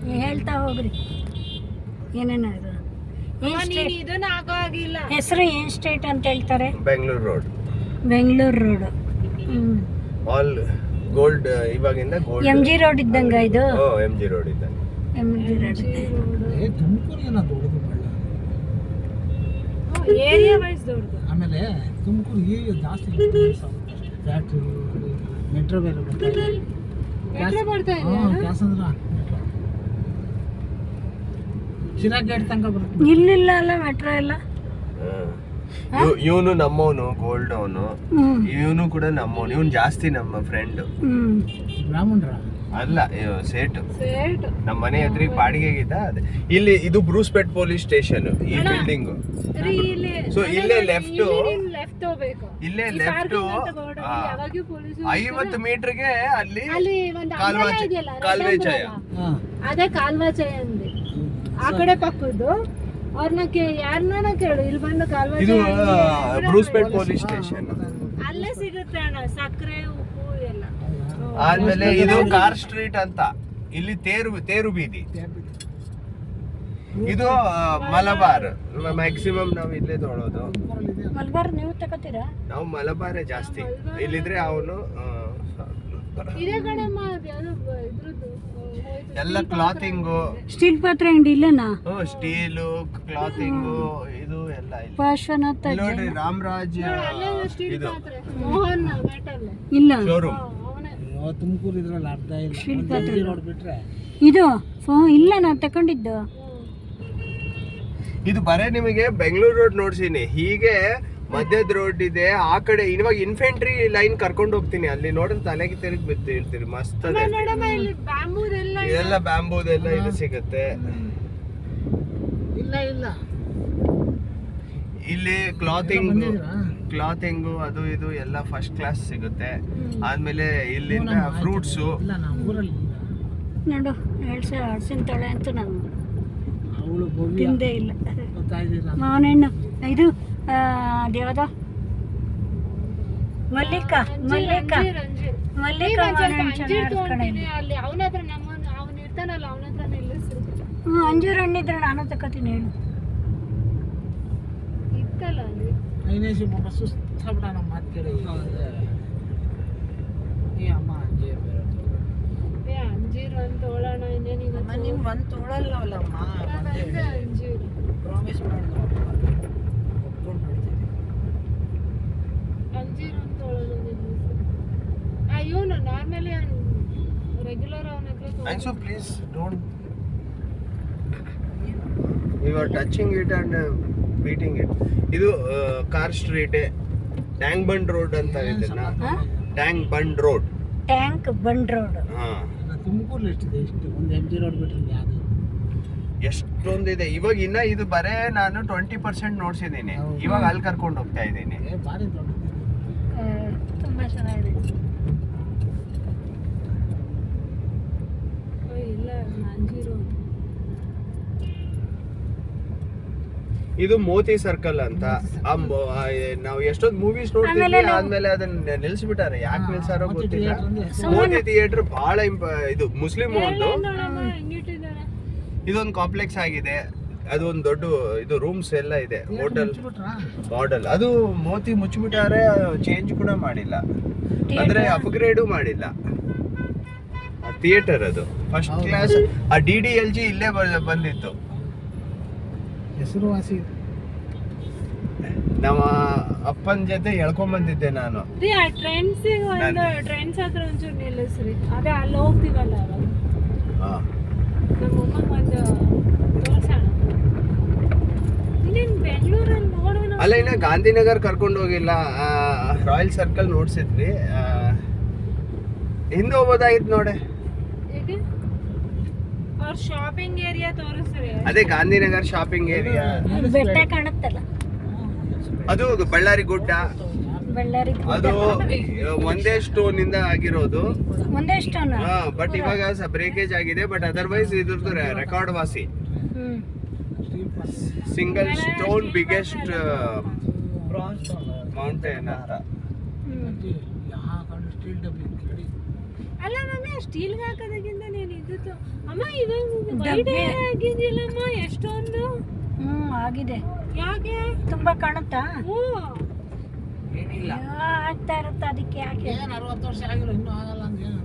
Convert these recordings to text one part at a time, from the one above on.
ಹೇಳ್ತಾ ಹೋಗ್ರಿ ಏನೇನಾದ್ರು ಇದನ್ನ ಆಗೋ ಆಗಿಲ್ಲ. ಹೆಸರು ಏನ್ ಸ್ಟ್ರೀಟ್ ಅಂತ ಹೇಳ್ತಾರೆ? Bengaluru road. Bengaluru road. All gold. ಇವಾಗಿಂದ ಗೋಲ್ಡ್. ಎಂ ಜಿ ರೋಡ್ ಇದ್ದಂಗ ಇದು. ಎಂ ಜಿ ರೋಡ್ ಇದ್ದಂಗೆ. M G road area wise ದೊಡ್ಡದು. ಆಮೇಲೆ ತುಮಕೂರು ಈಗ ಜಾಸ್ತಿ ಫ್ಯಾಕ್ಟ್ರಿ ಮೆಟ್ರೋ ಬೇರೆ ಬರ್ತಾ ಇದೆ. ಬರ್ತಾ ಇದೆ. ಕ್ಯಾಸಂದ್ರ ಶಿರಾಗ್ ಗೇಟ್ ತನಕ ಬರುತ್ತೆ. ಇಲ್ಲಿಲ್ಲ ಅಲ್ಲ ಮೆಟ್ರೋ ಎಲ್ಲ. ಇವನು ನಮ್ಮವನು ಗೋಲ್ಡ್ ಅವನು. ಇವನು ಕೂಡ ನಮ್ಮವನು. ಇವನು ಜಾಸ್ತಿ ನಮ್ಮ ಫ್ರೆಂಡ್. ಬ್ರಾಹ್ಮಣರ ಅಲ್ಲ, ಸೇಟು. ನಮ್ಮ ಮನೆ ಎದುರಿಗೆ ಬಾಡಿಗೆಗಿದ್ದ. ಅದೇ ಇಲ್ಲಿ ಇದು ಬ್ರೂಸ್ಪೇಟ್ ಪೊಲೀಸ್ ಸ್ಟೇಷನ್. ಈ ಬಿಲ್ಡಿಂಗ್. ಸೊ ಇಲ್ಲೇ ಲೆಫ್ಟ್. ಇಲ್ಲೇ ಲೆಫ್ಟ್ 50 ಮೀಟರ್ಗೆ ಅಲ್ಲಿ ಕಾಲ್ವಾಚಾಯ. ಅದೇ ಕಾಲ್ವಾಚಾಯ ಅಂದೆ. ಆ ಕಡೆ ಪಕ್ಕದ್ದು ಅವ್ರನ್ನ ಯಾರನ್ನ ಕೇಳು, ಇಲ್ಲಿ ಬಂದು ಕಾಲ್ವಾಚಾಯ. ಇದು ಬ್ರೂಸ್ಪೇಟ್ ಪೊಲೀಸ್ ಸ್ಟೇಷನ್. ಅಲ್ಲೇ ಸಿಗುತ್ತೆ ಅಣ್ಣ ಸಕ್ಕರೆ ಉಪ್ಪು ಎಲ್ಲ. ಆದ್ಮೇಲೆ ಇದು ಕಾರ್ ಸ್ಟ್ರೀಟ್ ಅಂತ. ಇಲ್ಲಿ ತೇರು ಬೀದಿ. ಇದು ಮಲಬಾರ್. ಮ್ಯಾಕ್ಸಿಮಮ್ ನಾವು ಇಲ್ಲೇ ತೊಗೊಳೋದು. ಮಲಬಾರ್ ನೀವು ತಗೋತೀರಾ? ನಾವು ಮಲಬಾರೇ ಜಾಸ್ತಿ. ಇಲ್ಲಿದ್ರೆ ಅವನು ಇದೇ ಕಣಮ್ಮ ಇದ್ರದ್ದು ಎಲ್ಲ ಕ್ಲಾತಿಂಗು. ಸ್ಟೀಲ್ ಪಾತ್ರೆ ಅಂಗಡಿ ಇಲ್ಲನಾ? ಸ್ಟೀಲು, ಕ್ಲಾತಿಂಗು, ಇದು ಎಲ್ಲ ಇಲ್ಲಿ. ಪಾರ್ಶ್ವನಾಥ ನೋಡ್ರಿ, ರಾಮರಾಜ್ ಇದು ಮೋಹನ್ ಮೆಟಲ್ ಇಲ್ಲ ಶೋರೂಮ್. ತುಮಕೂರು ಇದ್ರಲ್ಲಿ ಅರ್ಧ ಸ್ಟೀಲ್ ಪಾತ್ರೆ ಇಲ್ಲ ನೋಡ್ಬಿಟ್ರೆ ಇದು ಇಲ್ಲ ನಾ ತಗೊಂಡಿದ್ದು. ಇದು ಬರೇ ನಿಮಗೆ ಬೆಂಗಳೂರು ರೋಡ್ ನೋಡ್ಸೀನಿ. ಹೀಗೆ ಮಧ್ಯದ ರೋಡ್ ಇದೆ. ಆ ಕಡೆ ಇವಾಗ ಇನ್ಫೆಂಟ್ರಿ ಲೈನ್ ಕರ್ಕೊಂಡು ಹೋಗ್ತೀನಿ. ಅಲ್ಲಿ ನೋಡಿದ್ರೆ ತಲೆಗೆ ತಿರುಗಿ ಬಿದ್ದಿರ್ತೀರಿ. ಮಸ್ತ್ ಅದೇ. ಇದೆಲ್ಲ ಬ್ಯಾಂಬೂದೆಲ್ಲ ಇದು ಸಿಗುತ್ತೆ. ಇಲ್ಲ ಇಲ್ಲಿ ಕ್ಲಾತಿಂಗು ಅದು ಇದು ಎಲ್ಲ ಫಸ್ಟ್ ಕ್ಲಾಸ್ ಸಿಗುತ್ತೆ. ಆದ್ಮೇಲೆ ಇಲ್ಲಿಂದ ಫ್ರೂಟ್ಸು. ಇಲ್ಲ ನಾವು ಊರಲ್ಲಿ ನೋಡು ಹಲಸಿನ ತೊಳೆ ಅಂತೂ ನಾನು ಅವಳು ಭವ್ಯ ತಿಂದೇ ಇಲ್ಲ. ಗೊತ್ತಾಯ್ದಿಲ್ಲ. ಮಾವನಹಣ್ಣು ಇದು ಅದ್ಯಾವ್ದ ಮಲ್ಲಿಕಾ ಅಲ್ಲಿ ಅವನ ಹತ್ರ ಅವನ್ ಇರ್ತಾನಲ್ಲ, ಅವನ ಹತ್ರ ಅಂಜೂರ ಹಣ್ಣಿದ್ರೆ ನಾನು ತಗೋತೀನಿ. ಹೇಳು ಇತ್ತಲ್ಲ ಅಲ್ಲಿ ಐನೇಶಿ ಪಾಪ ಸುಸ್ತಾಗ್ಬಿಟ್ಟ ನಮ್ಮ ಮಾತು ಕೇಳಿ. ಏ ಅಮ್ಮ ಅಂಜೀರು ಬೇರೆ ಅಂಜೀರು ಅಂತ ತೊಗೊಳ್ಳೋಣ. ಇನ್ನೇನು ನೀನು ಒಂದು ತೊಗೊಳಲ್ಲವಲ್ಲಮ್ಮ. ಅಂಜೀರು ಪ್ರಾಮಿಸ್ ಮಾಡಿದ್ರು ಒಪ್ಕೊಂಡು ಬಿಡ್ತೀನಿ. ಅಂಜೀರು ಅಂತ ತೊಗೊಳ್ಳೋಣ. ಇವನು ನಾರ್ಮಲಿ ರೆಗ್ಯುಲರ್ ಅವನ ಹತ್ರ. Anshu please don't. You are touching it and beating it. ಇದು Car Street. Tank Bund Road ಅಂತ ಇದನ್ನ. Tank Bund road. ತುಮಕೂರು ಎಷ್ಟಿದೆ? ಒಂದು ಎಂ ಜಿ ರೋಡ್ ಬಿಟ್ರೆ ಯಾವುದು ಎಷ್ಟೊಂದಿದೆ. ಇವಾಗ ಇನ್ನ ಇದು ಬರೇ ನಾನು 20% ನೋಡ್ಸಿದ್ದೀನಿ. ಇವಾಗ ಅಲ್ಲಿ ಕರ್ಕೊಂಡು ಹೋಗ್ತಾ ಇದ್ದೀನಿ. ಭಾರಿ ದೊಡ್ಡ ತುಂಬಾ ಚೆನ್ನಾಗಿದೆ. ಇಲ್ಲ ಅಂಜೀರು. ಇದು ಮೋತಿ ಸರ್ಕಲ್ ಅಂತ. ನಾವು ಎಷ್ಟೊಂದು ಮೂವೀಸ್ ನೋಡ್ತೀವಿ. ಆದ್ಮೇಲೆ ಅದನ್ನ ನಿಲ್ಸ್ಬಿಟ್ಟಾರೆ. ಯಾಕೆ ನಿಲ್ಸಾರೋ ಗೊತ್ತಿಲ್ಲ. ಮೋತಿ ಥಿಯೇಟರ್ ಬಹಳ ಇದು ಮುಸ್ಲಿಂ ಒಂದು. ಇದೊಂದು ಕಾಂಪ್ಲೆಕ್ಸ್ ಆಗಿದೆ. ಅದೊಂದು ದೊಡ್ಡ ಇದು ರೂಮ್ಸ್ ಎಲ್ಲ ಇದೆ. Hotel model. ಅದು ಮೋತಿ ಮುಚ್ಚಿಬಿಟ್ಟಾರೆ. ಚೇಂಜ್ ಕೂಡ ಮಾಡಿಲ್ಲ, ಅಂದ್ರೆ ಅಪ್ಗ್ರೇಡು ಮಾಡಿಲ್ಲ. ಥಿಯೇಟರ್ ಅದು ಫಸ್ಟ್ ಕ್ಲಾಸ್. ಆ DDLG ಇಲ್ಲೇ ಬಂದಿತ್ತು. ಹೆಸರುವಾಸಿ. ನಮ್ಮ ಅಪ್ಪನ ಜೊತೆ ಎಳ್ಕೊಂಡ್ ಬಂದಿದ್ದೆ ನಾನು. ಟ್ರೆಂಡ್ಸ್ ಹತ್ರ ಒಂಚೂರು ನಿಲ್ಲಿಸ್ರಿ. ಅದೇ ಅಲ್ಲಿ ಹೋಗ್ತೀವಲ್ಲ ಅವಾಗ ನಮ್ಮಮ್ಮ ಒಂದು ತೋರ್ಸೋಣ. ಇನ್ನೇನು ಬೆಂಗಳೂರಲ್ಲಿ ನೋಡೋಣ. ಅಲ್ಲ, ಇನ್ನ ಗಾಂಧಿನಗರ್ ಕರ್ಕೊಂಡು ಹೋಗಿಲ್ಲ. ರಾಯಲ್ ಸರ್ಕಲ್ ನೋಡ್ಸಿದ್ವಿ. ಹಿಂದೆ ಹೋಗೋದಾಗಿತ್ತು ನೋಡೆ. ಅವ್ರ ಶಾಪಿಂಗ್ ಏರಿಯಾ ತೋರಿಸ್ರಿ. ಅದೇ ಗಾಂಧಿನಗರ್ ಶಾಪಿಂಗ್ ಏರಿಯಾ. ಬೆಟ್ಟ ಕಾಣುತ್ತಲ್ಲ, ಅದು ಬಳ್ಳಾರಿ ಗುಡ್ಡ. ಅದು ಒಂದೇ ಸ್ಟೋನ್ ಇಂದ ಆಗಿರೋದು. ಒಂದೇ ಸ್ಟೋನ್. ಬಟ್ ಇವಾಗ ಬ್ರೇಕೇಜ್ ಆಗಿದೆ. ಬಟ್ ಅದರ್ವೈಸ್ ಇದ್ರದ್ದು ರೆಕಾರ್ಡ್ ವಾಸಿ. ಸಿಂಗಲ್ ಸ್ಟೋನ್ ಬಿಗ್ಗೆಸ್ಟ್ ಮೌಂಟೇನ್ ಅಂತ. ಅಲ್ಲ ಮಮ್ಮಿ ಸ್ಟೀಲ್ಗೆ ಹಾಕೋದಕ್ಕಿಂತ ನೀನು ಇದ್ದು ಅಮ್ಮ ಇವಾಗ ವೈಟ್ ಆಗಿದ್ದಿಲ್ಲಮ್ಮ ಎಷ್ಟೊಂದು. ಆಗಿದೆ. ಯಾಕೆ ತುಂಬಾ ಕಾಣುತ್ತಾ? ಏನಿಲ್ಲ, ಆಗ್ತಾ ಇರುತ್ತೆ ಅದಕ್ಕೆ. ಯಾಕೆ ಏನು 60 ವರ್ಷ ಆಗಿರೋ ಇನ್ನೂ ಆಗಲ್ಲ ಅಂತ ಏನು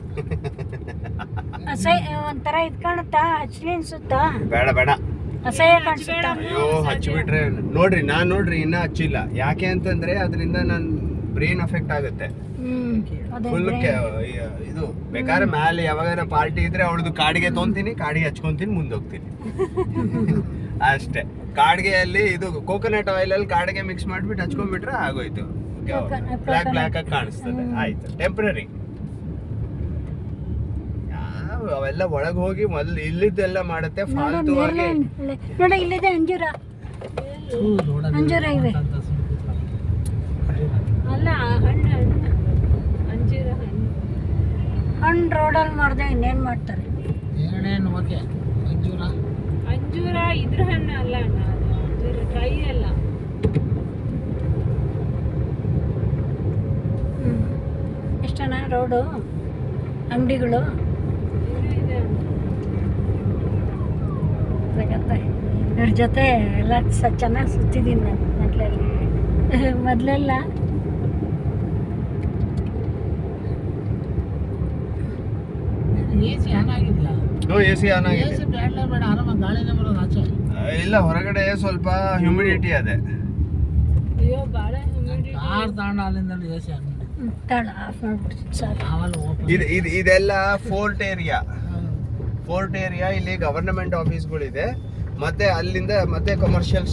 ಅಸಹ್ಯ ಒಂಥರ ಇದು ಕಾಣುತ್ತಾ? ಹಚ್ಚಲಿ ಅನ್ಸುತ್ತಾ? ಬೇಡ ಬೇಡ, ಅಸಹ್ಯ ಕಾಣಿಸುತ್ತಾ? ಅಯ್ಯೋ ಹಚ್ಚಿಬಿಟ್ರೆ ನೋಡ್ರಿ, ನಾನ್ ನೋಡ್ರಿ ಇನ್ನ ಹಚ್ಚಿಲ್ಲ. ಯಾಕೆ ಅಂತಂದ್ರೆ ಅದರಿಂದ ನನ್ ಬ್ರೈನ್ ಅಫೆಕ್ಟ್ ಆಗುತ್ತೆ ಫುಲ್. ಇದು ಬೇಕಾದ್ರೆ ಮ್ಯಾಲೆ ಯಾವಾಗ ಪಾರ್ಟಿ ಇದ್ರೆ ಅವಳದು ಕಾಡಿಗೆ ತೊಗೊಂತೀನಿ, ಕಾಡಿಗೆ ಹಚ್ಕೊಂತೀನಿ, ಮುಂದೆ ಹೋಗ್ತೀನಿ ಅಷ್ಟೇ. ಕಾಡಿಗೆಯಲ್ಲಿ ಇದು ಕೋಕೋನಟ್ ಆಯಿಲ್ ಅಲ್ಲಿ ಕಾಡಿಗೆ ಮಿಕ್ಸ್ ಮಾಡ್ಬಿಟ್ಟು ಹಚ್ಕೊಂಡ್ಬಿಟ್ರೆ ಆಗೋಯ್ತು. ಬ್ಲ್ಯಾಕ್ ಬ್ಲ್ಯಾಕ್ ಆಗಿ ಕಾಣಿಸ್ತದೆ, ಆಯ್ತು, ಟೆಂಪ್ರರಿ. ಅವೆಲ್ಲ ಒಳಗೆ ಹೋಗಿ ಮೊದಲು ಇಲ್ಲಿದ್ದೆಲ್ಲ ಮಾಡುತ್ತೆ ಫಾಲ್ತು ಆಗಿ. ನೋಡ ಇಲ್ಲಿದೆ ಅಂಜೂರ, ಅಂಜೂರ ಇವೆ. ಅಲ್ಲ ಹಣ್ಣು ಅಂಜೂರ ಹಣ್ಣು. ಹಣ್ಣು ರೋಡಲ್ಲಿ ಮಾಡಿದೆ ಇನ್ನೇನು ಮಾಡ್ತಾರೆ? ಏನೇನು ಓಕೆ. ಮಂಜೂರ ಅಂಜೂರ ಇದ್ರ ಹಣ್ಣು ಅಲ್ಲ ಅಣ್ಣ, ಅಂಜೂರ ಡ್ರೈ ಅಲ್ಲ. ಎಷ್ಟನ ರೋಡು, ಅಂಗಡಿಗಳು ಸಿಗತ್ತೆ. ಇವ್ರ ಜೊತೆ ಎಲ್ಲ ಚೆನ್ನಾಗಿ ಸುತ್ತಿದ್ದೀನಿ ನಾನು ಮೊದಲೆಲ್ಲ. AC ಆನ್ ಆಗಿದೆಯಾ? AC ಆನ್ ಆಗಿದೆ. AC ಬೇಡ ಬೇಡ, ಆರಾಮಾಗಿ ಗಾಳಿನೇ ಬರೋದು ಆಚೆ. ಇಲ್ಲ, ಹೊರಗಡೆ ಸ್ವಲ್ಪ ಹ್ಯೂಮಿಡಿಟಿ ಅದೇ. ಅಯ್ಯೋ ಭಾಳ ಹ್ಯೂಮಿಡಿಟಿ. ಕಾರ್ ತಗೊಂಡು ಅಲ್ಲಿಂದ AC ಆನ್ ಮಾಡಿ ತಾಳ ಆಫ್ ಮಾಡ್ಬಿಡ್ತೀನಿ ಸರ್. ಆವಲ್ಲ ಓಪನ್. ಇದೆಲ್ಲ ಫೋರ್ಟ್ ಏರಿಯಾ. ಇಲ್ಲಿ ಗವರ್ನಮೆಂಟ್ ಆಫೀಸ್ಗಳಿದೆ, ಮತ್ತೆ ಅಲ್ಲಿಂದ ಮತ್ತೆ ಕಮರ್ಷಿಯಲ್